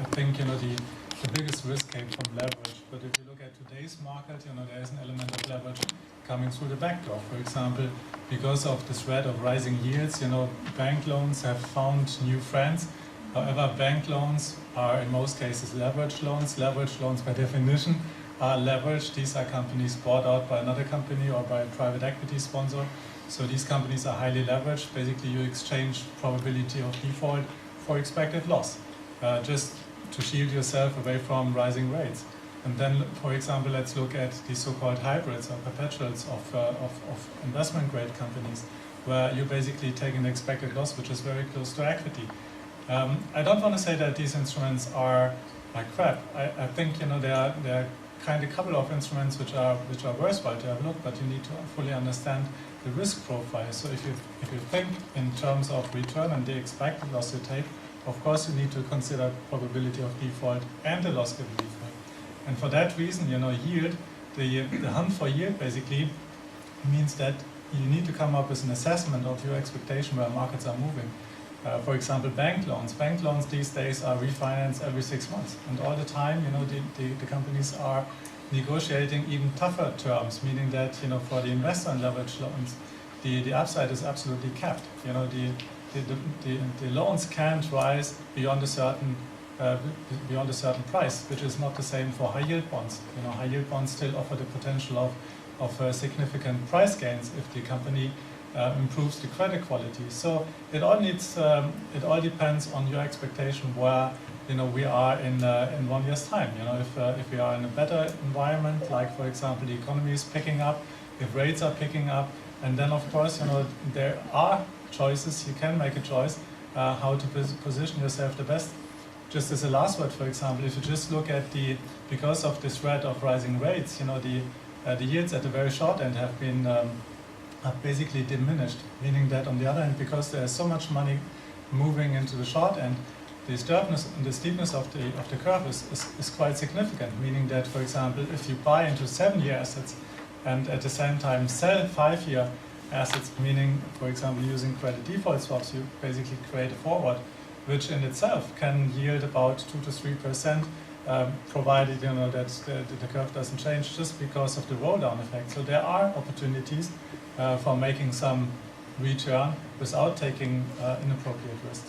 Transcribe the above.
I think the biggest risk came from leverage. But if you look at today's market, there is an element of leverage coming through the back door. For example, because of the threat of rising yields, bank loans have found new friends. However, bank loans are in most cases leverage loans. Leverage loans by definition are leveraged. These are companies bought out by another company or by a private equity sponsor. So these companies are highly leveraged. Basically, you exchange probability of default for expected loss, just to shield yourself away from rising rates. And then, for example, let's look at the so-called hybrids or perpetuals of investment-grade companies, where you basically take an expected loss which is very close to equity. I don't want to say that these instruments are like crap. I think there are kind of a couple of instruments which are worthwhile to have a look, but you need to fully understand the risk profile. So if you think in terms of return and the expected loss you take, of course you need to consider probability of default and the loss given default. And for that reason, yield, the hunt for yield basically means that you need to come up with an assessment of your expectation where markets are moving. For example, bank loans. Bank loans these days are refinanced every 6 months, and all the time, the companies are negotiating even tougher terms, meaning that for the investor and leverage loans, the upside is absolutely capped. The loans can't rise beyond a certain price, which is not the same for high yield bonds. High yield bonds still offer the potential of significant price gains if the company improves the credit quality. So it all depends on your expectation where we are in 1 year's time. If we are in a better environment, like for example the economy is picking up, if rates are picking up, and then of course there are choices. You can make a choice how to position yourself the best. Just as a last word, for example, if you just look at because of the threat of rising rates, the yields at the very short end have been basically diminished, meaning that on the other hand, because there's so much money moving into the short end, the steepness of the curve is quite significant, meaning that, for example, if you buy into 7-year assets and at the same time sell 5-year assets, meaning, for example, using credit default swaps, you basically create a forward, which in itself can yield about 2 to 3%, provided that the curve doesn't change, just because of the roll down effect. So there are opportunities for making some return without taking inappropriate risk.